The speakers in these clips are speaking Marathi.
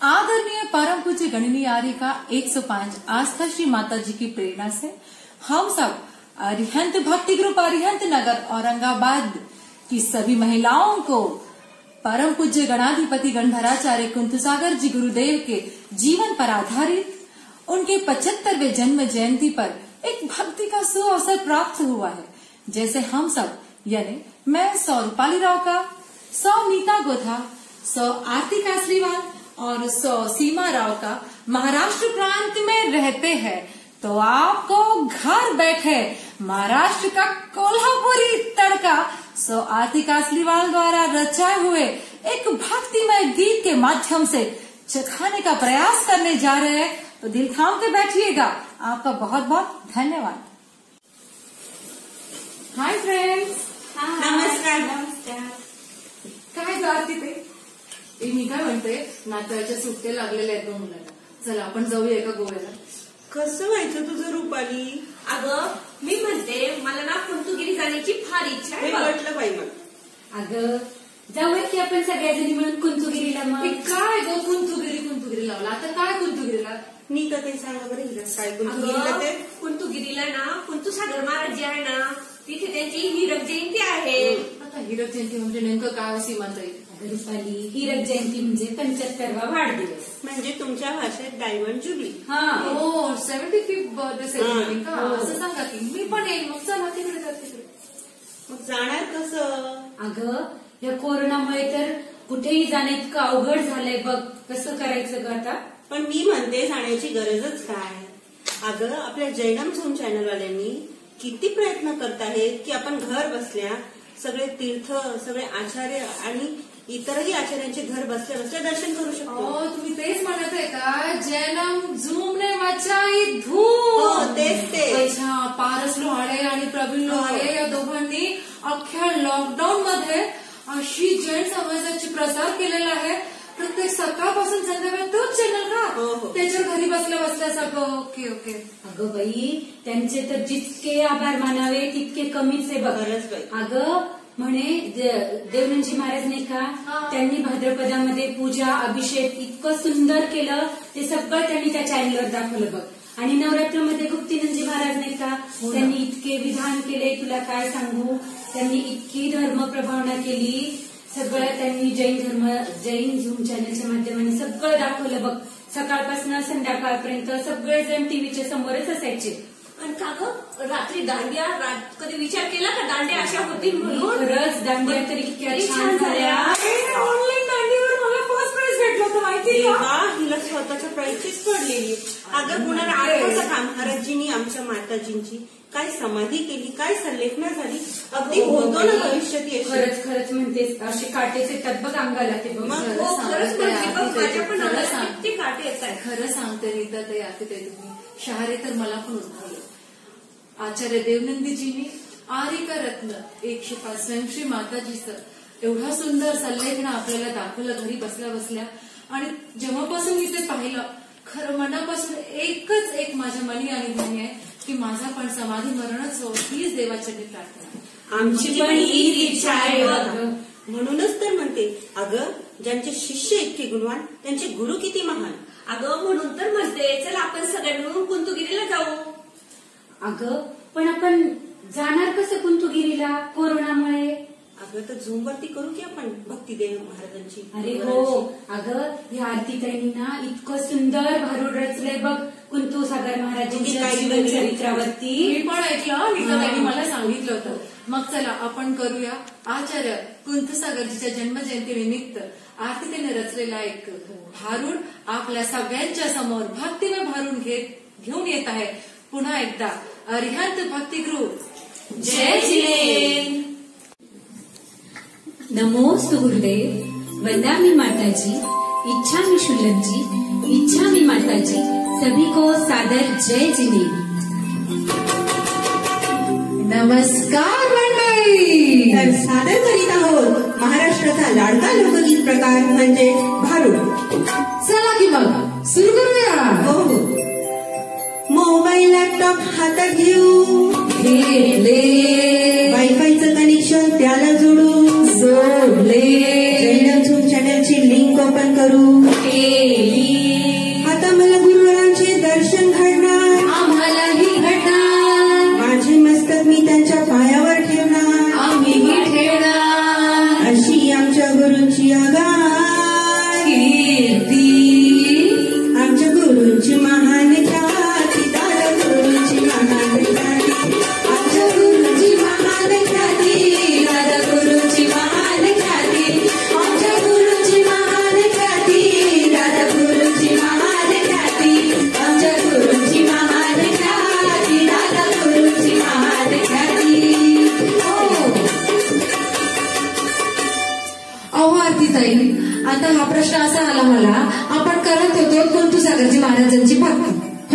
आदरणीय परम पूज्य गणनीय आर्य का 105 आस्था श्री माता जी की प्रेरणा से हम सब अरिहंत भक्ति ग्रुप अरिहंत नगर औरंगाबाद की सभी महिलाओं को परम पूज्य गणाधिपति गणधराचार्य कुंतुसागर जी गुरुदेव के जीवन पर आधारित उनके 75वें जन्म जयंती पर एक भक्ति का सुअवसर प्राप्त हुआ है। जैसे हम सब यानी मैं 100 रूपाली राव का, 100 नीता गोथा, 100 आरती कासरीवाल और 100 सीमा राव का महाराष्ट्र प्रांत में रहते हैं, तो आपको घर बैठे महाराष्ट्र का कोल्हापुरी तड़का 100 आरती कासरीवाल द्वारा रचाए हुए एक भक्तिमय गीत के माध्यम से चखाने का प्रयास करने जा रहे हैं। तो दिल थाम के बैठिएगा। आपका बहुत बहुत धन्यवाद। हाय फ्रेंड्स, नमस्कार। काय जाती ते मी काय म्हणते, नाताळच्या सुट्ट्या लागलेल्या आहेत मुलांना, चला आपण जाऊया का गोव्याला? कसं व्हायचं तुझं रुपाली? अगं मी म्हणते मला ना कुंतुगिरी जाण्याची फार इच्छा आहे. म्हटलं बाई मग अगं जाऊया की आपण सगळ्याजणी मिळून कुंतुगिरीला. मग काय गो कुंतुगिरी लावला, आता काय कुंतुगिरीला? नीता ते सांगा बरं हिला काय कुंतुगिरीला? ते कुंतुगिरीला ना कुंतुसागर महाराज जे आहे ना, तिथे त्यांची हीरक जयंती आहे. आता हीरक जयंती म्हणजे नेमकं काय सीमाताई? रुपाली, हीरक जयंती म्हणजे 75वा वाढदिवस, म्हणजे तुमच्या भाषेत डायमंड जुबली. हो, 75th बर्थडे सेलिब्रेशन का? असं सांगा की मी पण येईल. मग चला तिकडे तिकडे. मग जाणार कसं? अगं या कोरोनामुळे तर कुठेही जाणं इतकं अवघड झालंय बघ. कसं करायचं ग आता? पण मी म्हणते जाण्याची गरजच काय? अगं आपल्या जैनम झूम चॅनलवाल्यांनी किती प्रयत्न करत आहेत की आपण घर बसल्या सगळे तीर्थ, सगळे आचार्य आणि इतरही आचार्यांचे घर बसल्या बसल्या दर्शन करू शकतो. तुम्ही तेच म्हणत आहे का? जैनम झूम ने मचाई धूम. तेच ते. अच्छा, पारस लोहाडे आणि प्रवीण लोहाडे या दोघांनी अख्ख्या लॉकडाऊन मध्ये अशी जैन समाजाची प्रसार केलेला आहे. प्रत्येक सकाळपासून संध्याकाळ तोच चॅनल का? त्याच्या घरी बसल्या बसल्या सगळं. Okay okay. अगं बाई, त्यांचे तर जितके आभार मानावे तितके कमीच आहे बघ. अगं म्हणे देवनंदजी महाराज नाही का, त्यांनी भाद्रपदामध्ये पूजा अभिषेक इतकं सुंदर केलं, ते सगळं त्यांनी त्या चॅनलवर दाखवलं बघ. आणि नवरात्रमध्ये गुप्तीनंदजी महाराज नाही का, त्यांनी इतके विधान केले, तुला काय सांगू. त्यांनी इतकी धर्म प्रभावना केली, सगळं त्यांनी जैन झूम चॅनलच्या माध्यमाने सगळं दाखवलं बघ. सकाळपासून संध्याकाळपर्यंत सगळेजण टीव्हीच्या समोरच असायचे. आणि का ग रात्री दांडिया कधी विचार केला का दांडिया अशा होतील म्हणून? खरंच दांडिया तरी इतक्या छान झाल्या. ऑनलाईन दांडीवर मला फर्स्ट प्राइज भेटलं होतं माहिती का? हिला स्वतःच्या प्राइजचीच पडलेली. अगं कुणाला आठवतं का महाराजजींनी आमच्या माताजींची काय समाधी केली, काय संलेखना झाली. अगदी होतो ना भविष्यात. खरंच खरंच म्हणतेस, असे काटेचे तद्भुत अंगाला ते बघ. खरंच माझ्या पण किती काटे येत आहे. खरं सांगते रीता ते आता ते तुम्ही शहारे तर मला पण उद्भवलं. आचार्य देवनंदीजींनी आरिका रत्न 105 स्वयंश्री माताजीचं एवढा सुंदर संलेखन आपल्याला दाखवलं घरी बसल्या बसल्या. आणि जेव्हापासून मी ते पाहिलं, खरं मनापासून एकच एक माझ्या मनी आणि ध्यानी आहे की माझा पण समाधी मरणच हो, हीच देवाच्या प्रार्थना. आमची पण हीच इच्छा आहे. म्हणूनच तर म्हणते, अगं ज्यांचे शिष्य इतके गुणवान त्यांचे गुरु किती महान. अगं म्हणून तर म्हणते चला आपण सगळ्या मिळून कुंतुगिरीला जाऊ. अगं पण आपण जाणार कसं कुंतुगिरीला कोरोनामुळे? अगं तर झूमवरती करू की आपण भक्तिदेव महाराजांची. अरे हो, अगं ह्या आरतीताईंनी ना इतकं सुंदर भारूड रचलंय बघ कुंतुसागर महाराजांच्या जीवन चरित्रावरती. मी पण ऐकलं, नीताताईंनी मला सांगितलं होतं. मग चला आपण करूया आचार्य कुंतुसागरजीच्या जन्मजयंती निमित्त आरतीताईने रचलेला एक भारूड आपल्या सगळ्यांच्या समोर भक्तिमय भारूड घेऊन येत आहे. पुन्हा एकदा अरिहंत भक्ती ग्रुप जय जिनेंद्र. नमोस्तु गुरुदेव, वंदामि माताजी, इच्छामि शुल्लकजी, इच्छामि माताजी, सभी को सादर जय जिनेंद्र. नमस्कार मंडळी. तर सादर करीत आहोत महाराष्ट्राचा लाडका लोकगीत प्रकार म्हणजे भारूड. चला की मग सुरू करूया. हो हो. मोबाईल लॅपटॉप हातात घेऊ, घेतले वायफायचं कनेक्शन त्याला जोडू, जोडले जैन झूम चॅनलची लिंक ओपन करू, केली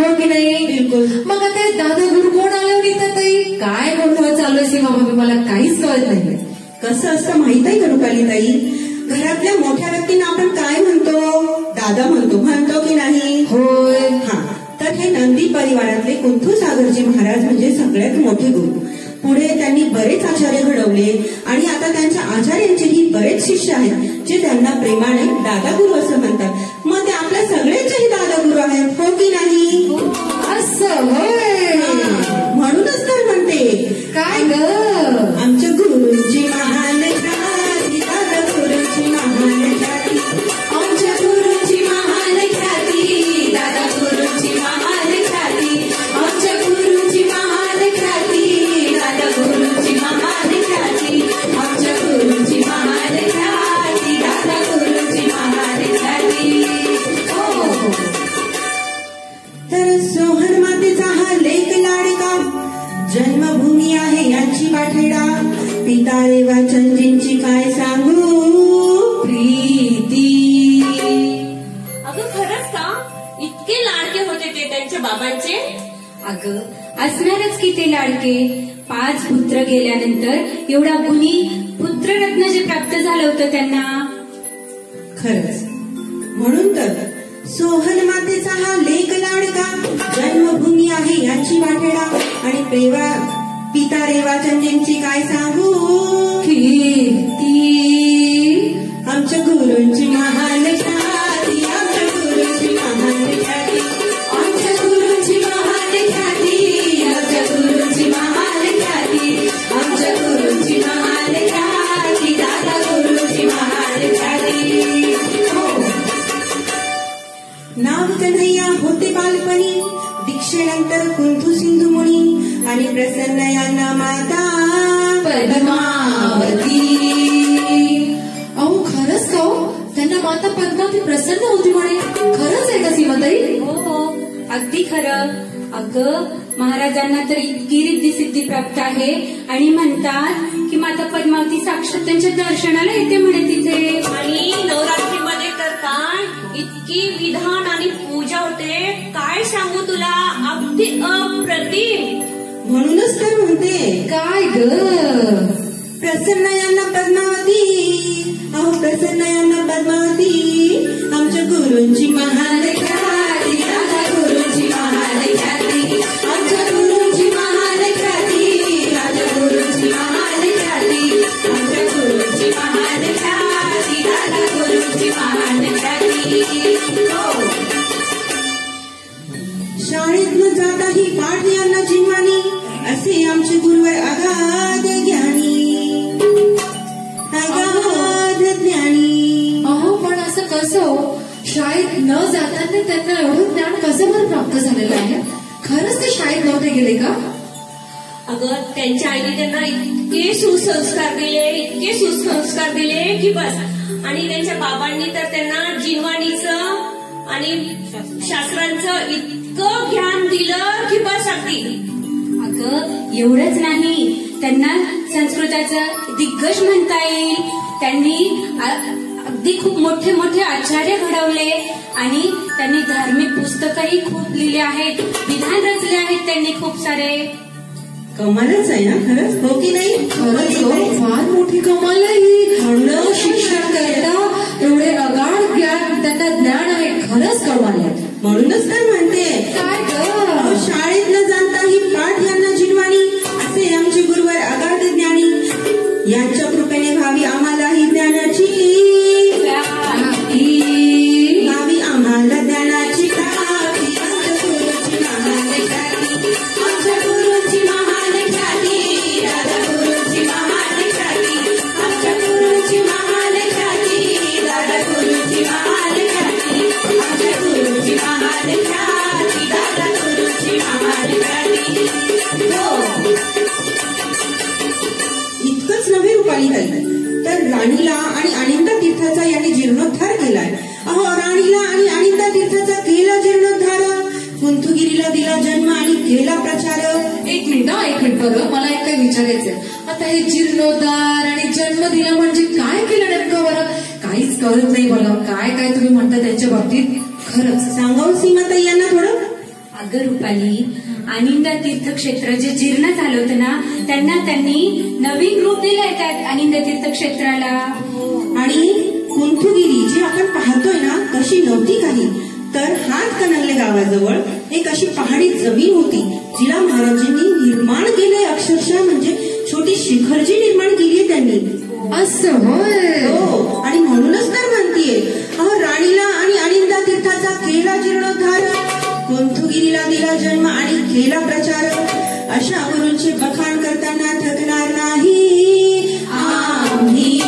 हो की नाही? बिलकुल. मग आता हे दादा गुरु कोण आले होते तर ताई? काय गोंधळ चालू आहे सीमा भाभी, मला काहीच कळत नाहीये. कसं असतं माहित आहे का रुपाली ताई? घरातल्या मोठ्या व्यक्तींना आपण काय म्हणतो? दादा म्हणतो की नाही? होय. हा, तर हे नंदी परिवारातले कुंथू सागरजी महाराज म्हणजे सगळ्यात मोठे गुरु. पुढे त्यांनी बरेच आचार्य घडवले आणि आता त्यांच्या आचार्यांचेही बरेच शिष्य आहेत जे त्यांना प्रेमाने दादा गुरु असं म्हणतात. मग ते आपल्या सगळ्यांचेही दादा गुरु आहेत, हो की नाही? असं होय. म्हणूनच तर म्हणते काय ग? आमच्या गुरुची महान ख्याती, दादा गुरुची महान ख्याती, आमच्या गुरुची महान ख्याती, दादा गुरुची महान ख्याती, आमच्या गुरुची महान ख्याती, दादा गुरुची महान ख्याती, आमच्या गुरुची महान ख्याती, दादा गुरुची महान ख्याती. हो, तर सोहन मातेचा हा लेक लाडका, जन्मभूमी आहे यांची वाठेडा, पिता रेवाचंदजींची काय सांगू प्रीती. अगं खरंच का? इतके लाडके होते ते त्यांच्या बाबांचे? अगं असणारच की ते लाडके. 5 पुत्र गेल्यानंतर एवढा गुणी पुत्ररत्न जे प्राप्त झालं होतं त्यांना. खरंच, म्हणून तर सोहन मातेचा हा लेक लाडका, जन्मभूमी आहे यांची वाठेडा, आणि पिता रेवाचंदजींची काय सांगू कीर्ती. आमच्या गुरूंची महान ख्याती, आमच्या गुरूंची महान ख्याती, आमच्या गुरूंची महान ख्याती, आमच्या गुरूंची महान ख्याती, आमच्या गुरूंची महान ख्याती, दादा गुरूंची महान ख्याती. हो, नाव कन्हैया होते बालपणी, दीक्षेनंतर कुंथू सिंधू मुनी, आणि प्रसन्न यांना माता पद्मावती. अहो खरंच का हो? त्यांना माता पद्मावती प्रसन्न होती म्हणे. खरंच आहे का सीमाताई? हो, अगदी खरं. अगं महाराजांना तर इतकी रिद्धी सिद्धी प्राप्त आहे आणि म्हणतात की माता पद्मावती साक्षात त्यांच्या दर्शनाला येते म्हणे तिथे. आणि नवरात्रीमध्ये तर काय इतकी विधान आणि पूजा होते, काय सांगू तुला, अगदी अप्रतिम. म्हणूनच तर म्हणते काय ग? प्रसन्न यांना पद्मावती, अहो प्रसन्न यांना पद्मावती, आमच्या गुरूंची महान ख्याती, दादा गुरूंची महान ख्याती, आमच्या गुरूंची महान ख्याती, दादा गुरूंची महान ख्याती, आमच्या गुरूंची महान ख्याती, दादा गुरूंची महान ख्याती. हो, शाळेत न जाताही पाठ यांना जिन्मानी, असे आमचे गुरुवर अगाध ज्ञानी, अगाध ज्ञानी. अहो पण असं कसं हो? शाळेत न जाताना त्यांना एवढं ज्ञान कसं बरं प्राप्त झालेलं आहे? खरंच ते शाळेत नव्हते गेले का? अगं त्यांच्या आईने त्यांना इतके सुसंस्कार दिले की बस. आणि त्यांच्या बाबांनी तर त्यांना जिनवाणीचं आणि शास्त्रांचं इतकं ज्ञान दिलं की बस अगदी. अगं एवढंच नाही, त्यांना संस्कृताचं दिग्गज म्हणता येईल. त्यांनी अगदी खूप मोठे मोठे आचार्य घडवले आणि त्यांनी धार्मिक पुस्तकही खूप लिहिले आहेत, विधान रचले आहेत त्यांनी खूप सारे. कमालच आहे ना खरंच, हो की नाही? खरंच हो, फार मोठी कमाल आहे ही. न शिक्षण करता एवढे अगाध ज्ञान त्यांना ज्ञान आहे, खरंच कमाल आहे. म्हणूनच तर म्हणते काय ग? शाळेत न जाणताही पाठ यांना जिन्मानी, असे आमचे गुरुवर अगाध ज्ञानी, यांच्या कृपेने व्हावी आम्हालाही ज्ञानाची प्राप्ती, व्हावी आम्हाला ज्ञानाची प्राप्ती, आमच्या गुरूची महान ख्याती, आमच्या गुरूची महान ख्याती, दादा गुरूची महान ख्याती, आमच्या गुरूची महान ख्याती, दादा गुरूची महान ख्याती, आमच्या गुरूची महान ख्याती, दादा गुरूची महान ख्याती. हो, इतकंच नव्हे रुपाली ताई, तर राणीला आणि अनिंदा तीर्थाचा यांनी जीर्णोद्धार केलाय. अहो राणीला आणि अनिंदा तीर्थाचा केला जीर्णोद्धार, कुंथुगिरीला दिला जन्म आणि केला प्रचार. एक मिनिट बरं, मला एक काय विचारायचंय. आता हे जीर्णोद्धार आणि जन्म दिला म्हणजे काय केलं नेमकं बरं? काहीच कळत नाही मला. काय काय तुम्ही म्हणता त्यांच्या बाबतीत? खरंच सांगावं सीमाताई यांना थोडं. अगं रुपाली, आनिंदा तीर्थक्षेत्र जे जीर्ण झालं होतं ना, त्यांनी नवीन रूप दिलंय त्या आनिंदा तीर्थक्षेत्राला. आणि कुंथुगिरी जी आपण पाहतोय ना तशी नव्हती काही, तर हातकणंगले गावाजवळ एक अशी पहाडी जमीन होती जिला महाराजांनी निर्माण केलंय. अक्षरशः म्हणजे छोटी शिखरजी निर्माण केलीये त्यांनी. असं होय. हो, आणि म्हणूनच तर म्हणतीये, राणीला आणि आनिंदा तीर्थाचा केला जीर्णोद्धार, कुंथुगिरीला दिला जन्म आणि केला प्रचार. अशा गुरूंचे बखाण करताना थकणार नाही आम्ही,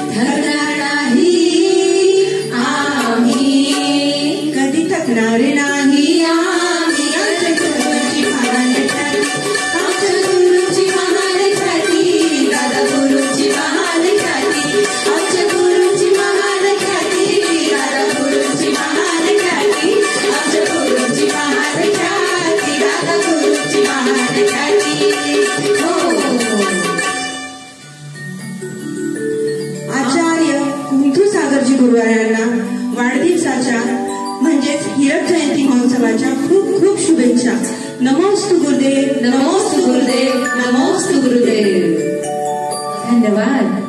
थकणार नाही आम्ही, कधी थकणार नाही आम्ही. आमच्या गुरूंची महान ख्याती, दादा गुरूंची महान ख्याती, आमच्या गुरूंची महान ख्याती, दादा गुरूंची महान ख्याती, आमच्या गुरूंची महान ख्याती, दादा गुरूंची महान ख्याती. आचार्य कुंथुसागरजी गुरुवारांना वाढदिवसाच्या म्हणजेच हीरक जयंती महोत्सवाच्या खूप खूप शुभेच्छा. नमोस्तु गुरुदेव, नमोस्तु गुरुदेव, नमोस्तु गुरुदेव. धन्यवाद.